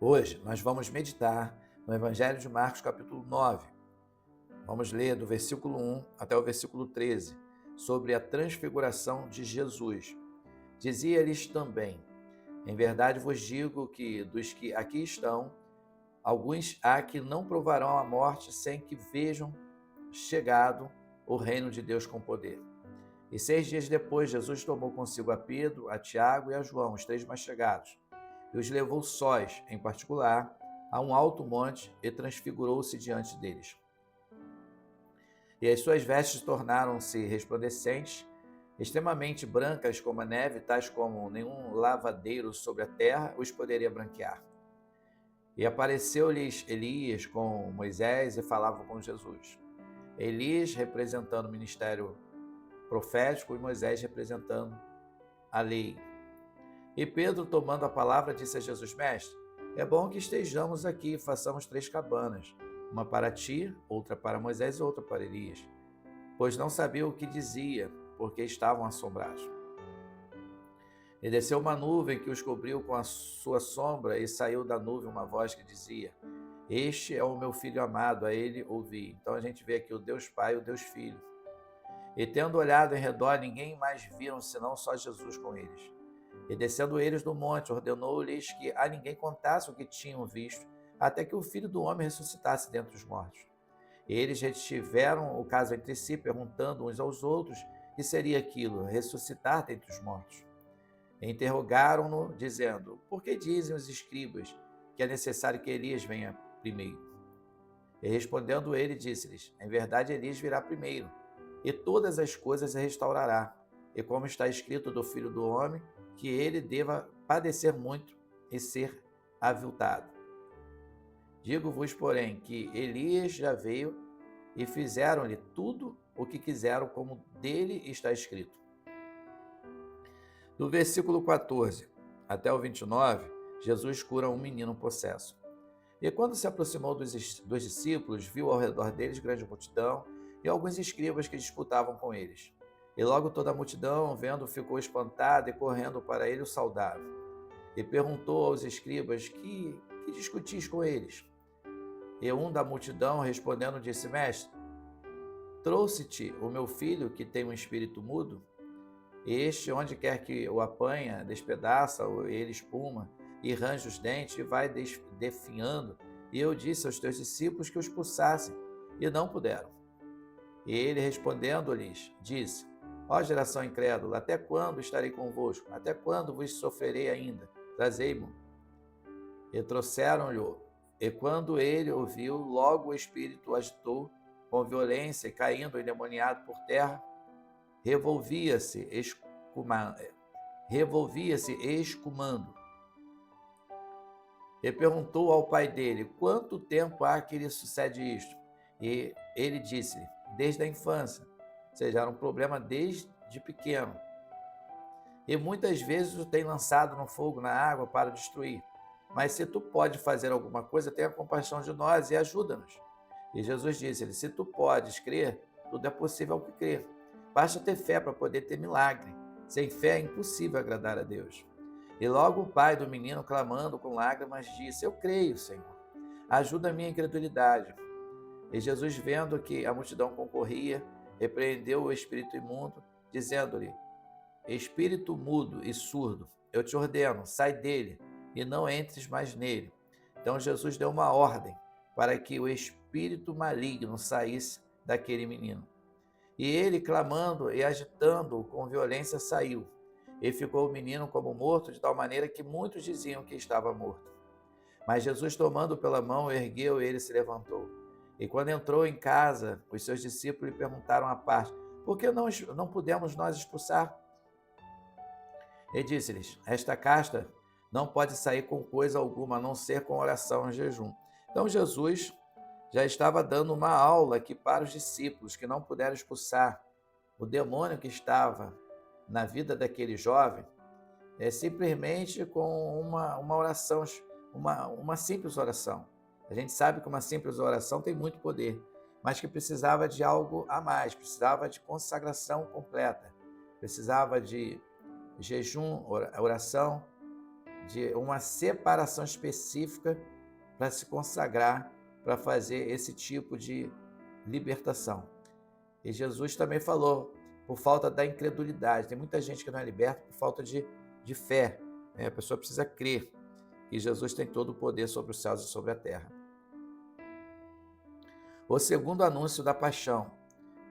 Hoje nós vamos meditar no Evangelho de Marcos, capítulo 9. Vamos ler do versículo 1 até o versículo 13, sobre a transfiguração de Jesus. Dizia-lhes também: em verdade vos digo que dos que aqui estão, alguns há que não provarão a morte sem que vejam chegado o reino de Deus com poder. E 6 dias depois, Jesus tomou consigo a Pedro, a Tiago e a João, os 3 mais chegados, e os levou sós, em particular, a um alto monte e transfigurou-se diante deles. E as suas vestes tornaram-se resplandecentes, extremamente brancas como a neve, tais como nenhum lavadeiro sobre a terra os poderia branquear. E apareceu-lhes Elias com Moisés e falavam com Jesus. Elias representando o ministério profético e Moisés representando a lei. E Pedro, tomando a palavra, disse a Jesus: Mestre, é bom que estejamos aqui e façamos 3 cabanas, uma para ti, outra para Moisés e outra para Elias, pois não sabia o que dizia, porque estavam assombrados. E desceu uma nuvem que os cobriu com a sua sombra, e saiu da nuvem uma voz que dizia: Este é o meu filho amado, a ele ouvi. Então a gente vê aqui o Deus Pai e o Deus Filho. E tendo olhado em redor, ninguém mais viram senão só Jesus com eles. E descendo eles do monte, ordenou-lhes que a ninguém contasse o que tinham visto, até que o Filho do Homem ressuscitasse dentre os mortos. E eles retiveram o caso entre si, perguntando uns aos outros que seria aquilo, ressuscitar dentre os mortos. E interrogaram-no, dizendo: Por que dizem os escribas que é necessário que Elias venha primeiro? E respondendo ele, disse-lhes: Em verdade, Elias virá primeiro, e todas as coisas restaurará. E como está escrito do Filho do Homem, que ele deva padecer muito e ser aviltado. Digo-vos, porém, que Elias já veio e fizeram-lhe tudo o que quiseram, como dele está escrito. Do versículo 14 até o 29, Jesus cura um menino possesso. E quando se aproximou dos discípulos, viu ao redor deles grande multidão e alguns escribas que disputavam com eles. E logo toda a multidão, vendo, ficou espantada e correndo para ele o saudaram. E perguntou aos escribas: que discutis com eles? E um da multidão, respondendo, disse: Mestre, trouxe-te o meu filho que tem um espírito mudo? Este, onde quer que o apanha, despedaça ele espuma e range os dentes e vai definhando. E eu disse aos teus discípulos que o expulsassem, e não puderam. E ele, respondendo-lhes, disse: Ó geração incrédula, até quando estarei convosco? Até quando vos sofrerei ainda? Trazei-mo. E trouxeram-lhe, e quando ele ouviu, logo o espírito o agitou com violência, e caindo endemoniado por terra, revolvia-se escumando. E perguntou ao pai dele: Quanto tempo há que lhe sucede isto? E ele disse-lhe: Desde a infância. Ou seja, era um problema desde pequeno. E muitas vezes o tem lançado no fogo, na água, para destruir. Mas se tu pode fazer alguma coisa, tenha compaixão de nós e ajuda-nos. E Jesus disse-lhe: Se tu podes crer, tudo é possível ao que crer. Basta ter fé para poder ter milagre. Sem fé é impossível agradar a Deus. E logo o pai do menino, clamando com lágrimas, disse: Eu creio, Senhor. Ajuda a minha incredulidade. E Jesus, vendo que a multidão concorria, repreendeu o espírito imundo, dizendo-lhe: Espírito mudo e surdo, eu te ordeno, sai dele e não entres mais nele. Então Jesus deu uma ordem para que o espírito maligno saísse daquele menino. E ele, clamando e agitando-o com violência, saiu. E ficou o menino como morto, de tal maneira que muitos diziam que estava morto. Mas Jesus, tomando-o pela mão, ergueu e ele se levantou. E quando entrou em casa, os seus discípulos lhe perguntaram à parte: Por que não pudemos nós expulsar? E disse-lhes: Esta casta não pode sair com coisa alguma, a não ser com oração e jejum. Então Jesus já estava dando uma aula aqui para os discípulos, que não puderam expulsar o demônio que estava na vida daquele jovem, simplesmente com uma oração, uma simples oração. A gente sabe que uma simples oração tem muito poder, mas que precisava de algo a mais, precisava de consagração completa, precisava de jejum, oração de uma separação específica para se consagrar, para fazer esse tipo de libertação. E Jesus também falou, por falta da incredulidade. Tem muita gente que não é liberta por falta de fé. Né? A pessoa precisa crer que Jesus tem todo o poder sobre os céus e sobre a terra. O segundo anúncio da paixão,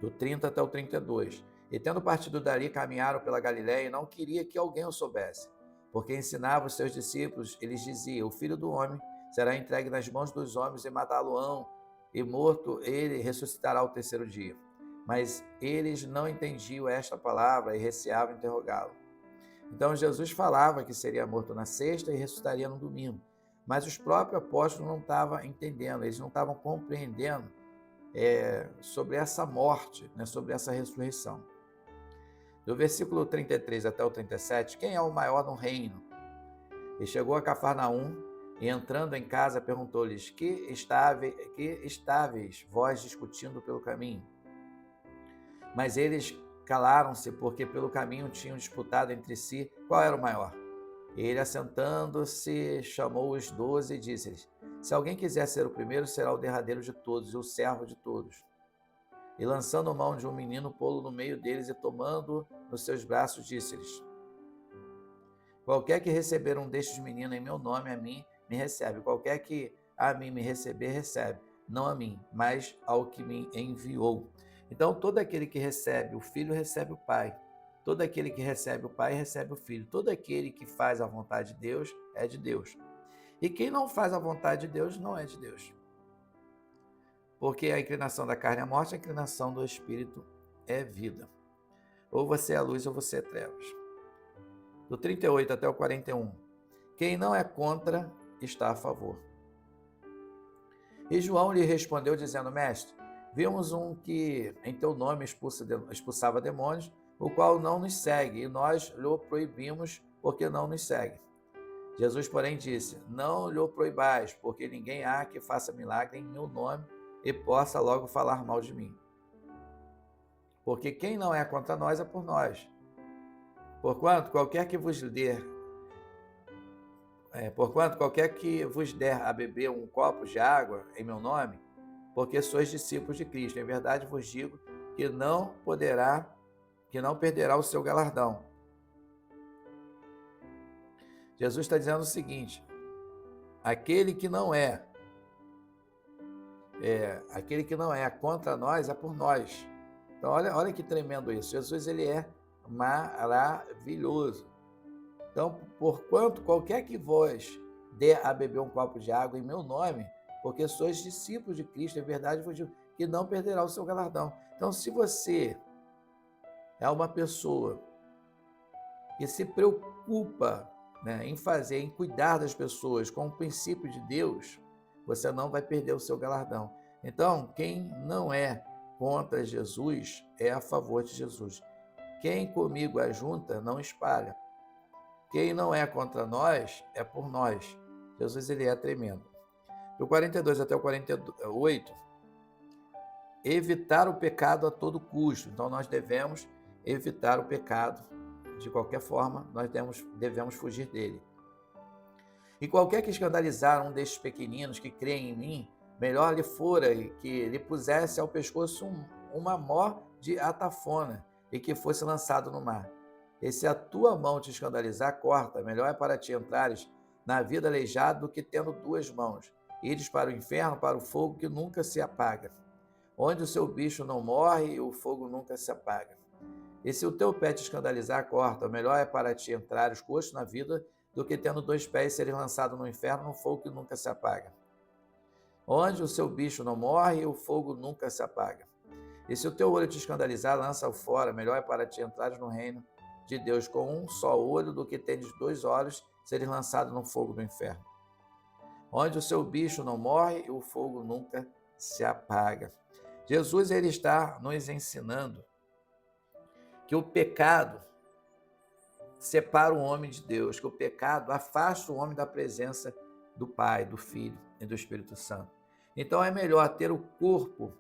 do 30 até o 32. E tendo partido dali, caminharam pela Galiléia e não queria que alguém o soubesse, porque ensinava os seus discípulos, eles diziam, o Filho do Homem será entregue nas mãos dos homens e matá-lo-ão, e morto ele ressuscitará ao terceiro dia. Mas eles não entendiam esta palavra e receavam interrogá-lo. Então Jesus falava que seria morto na sexta e ressuscitaria no domingo. Mas os próprios apóstolos não estavam entendendo, eles não estavam compreendendo sobre essa morte, né, sobre essa ressurreição. Do versículo 33 até o 37, quem é o maior no reino? E chegou a Cafarnaum, e entrando em casa perguntou-lhes, que estáveis vós discutindo pelo caminho? Mas eles calaram-se, porque pelo caminho tinham disputado entre si qual era o maior. E ele, assentando-se, chamou os 12 e disse-lhes, se alguém quiser ser o primeiro, será o derradeiro de todos e o servo de todos. E lançando mão de um menino, pô-lo no meio deles e tomando nos seus braços, disse-lhes, qualquer que receber um destes meninos em meu nome, a mim me recebe. Qualquer que a mim me receber, recebe. Não a mim, mas ao que me enviou. Então, todo aquele que recebe o Filho, recebe o Pai. Todo aquele que recebe o Pai, recebe o Filho. Todo aquele que faz a vontade de Deus, é de Deus. E quem não faz a vontade de Deus, não é de Deus. Porque a inclinação da carne é a morte, a inclinação do Espírito é vida. Ou você é luz ou você é trevas. Do 38 até o 41. Quem não é contra, está a favor. E João lhe respondeu, dizendo, mestre, vimos um que em teu nome expulsava demônios, o qual não nos segue, e nós lhe proibimos, porque não nos segue. Jesus, porém, disse, não lhe proibais, porque ninguém há que faça milagre em meu nome e possa logo falar mal de mim. Porque quem não é contra nós é por nós. Porquanto qualquer que vos der a beber um copo de água em meu nome, porque sois discípulos de Cristo, em verdade vos digo que não perderá o seu galardão. Jesus está dizendo o seguinte, aquele que não é contra nós é por nós. Então olha que tremendo isso. Jesus ele é maravilhoso. Então, porquanto qualquer que vós der a beber um copo de água em meu nome, porque sois discípulos de Cristo, em verdade vos digo que não perderá o seu galardão. Então, se você é uma pessoa que se preocupa, né, em cuidar das pessoas com o princípio de Deus, você não vai perder o seu galardão. Então, quem não é contra Jesus é a favor de Jesus. Quem comigo ajunta, não espalha. Quem não é contra nós, é por nós. Jesus, ele é tremendo. Do 42 até o 48, evitar o pecado a todo custo. Então, nós devemos evitar o pecado. De qualquer forma, nós devemos fugir dele. E qualquer que escandalizar um destes pequeninos que creem em mim, melhor lhe fora que lhe pusesse ao pescoço uma mó de atafona e que fosse lançado no mar. E se a tua mão te escandalizar, corta. Melhor é para ti entrares na vida aleijado do que tendo duas mãos. Ires para o inferno, para o fogo que nunca se apaga. Onde o seu bicho não morre e o fogo nunca se apaga. E se o teu pé te escandalizar, corta. Melhor é para ti entrares coxo na vida do que tendo dois pés seres lançado no inferno, no fogo que nunca se apaga. Onde o seu bicho não morre e o fogo nunca se apaga. E se o teu olho te escandalizar, lança-o fora. Melhor é para ti entrares no reino de Deus com um só olho do que tendes dois olhos seres lançado no fogo do inferno. Onde o seu bicho não morre e o fogo nunca se apaga. Jesus ele está nos ensinando que o pecado separa o homem de Deus, que o pecado afasta o homem da presença do Pai, do Filho e do Espírito Santo. Então é melhor ter o corpo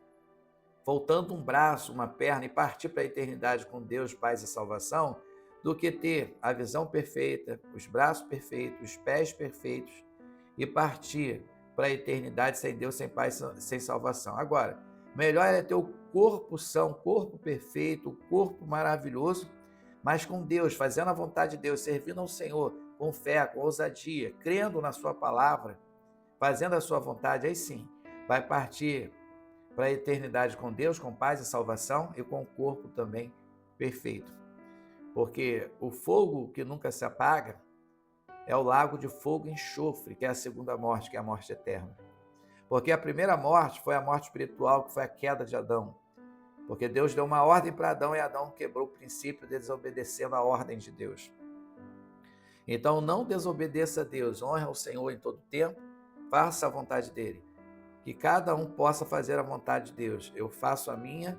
faltando um braço, uma perna e partir para a eternidade com Deus, paz e salvação, do que ter a visão perfeita, os braços perfeitos, os pés perfeitos e partir para a eternidade sem Deus, sem paz, sem salvação. Agora, melhor é ter o corpo são, o corpo perfeito, o corpo maravilhoso, mas com Deus, fazendo a vontade de Deus, servindo ao Senhor com fé, com ousadia, crendo na sua palavra, fazendo a sua vontade, aí sim, vai partir para a eternidade com Deus, com paz e salvação e com o corpo também perfeito. Porque o fogo que nunca se apaga é o lago de fogo e enxofre, que é a segunda morte, que é a morte eterna. Porque a primeira morte foi a morte espiritual, que foi a queda de Adão. Porque Deus deu uma ordem para Adão e Adão quebrou o princípio, desobedecendo a ordem de Deus. Então não desobedeça a Deus, honre ao Senhor em todo tempo, faça a vontade dele. Que cada um possa fazer a vontade de Deus. Eu faço a minha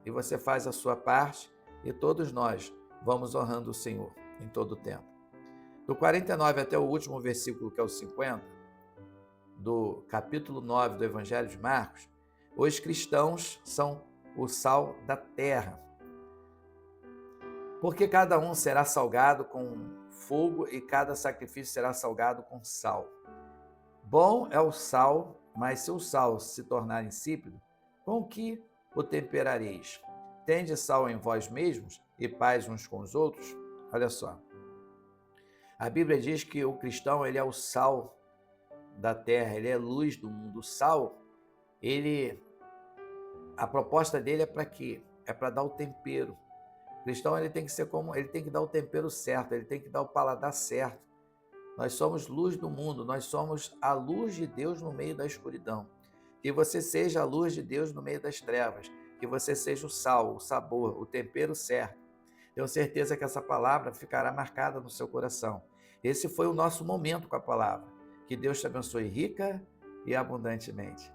e você faz a sua parte e todos nós vamos honrando o Senhor em todo o tempo. Do 49 até o último versículo, que é o 50, do capítulo 9 do Evangelho de Marcos, os cristãos são o sal da terra. Porque cada um será salgado com fogo e cada sacrifício será salgado com sal. Bom é o sal, mas se o sal se tornar insípido, com que o temperareis? Tende sal em vós mesmos e paz uns com os outros? Olha só. A Bíblia diz que o cristão, ele é o sal da terra, ele é luz do mundo. O sal, a proposta dele é para quê? É para dar o tempero. O cristão, ele tem que ser como, ele tem que dar o tempero certo, ele tem que dar o paladar certo. Nós somos luz do mundo, nós somos a luz de Deus no meio da escuridão. Que você seja a luz de Deus no meio das trevas, que você seja o sal, o sabor, o tempero certo. Tenho certeza que essa palavra ficará marcada no seu coração. Esse foi o nosso momento com a palavra. Que Deus te abençoe rica e abundantemente.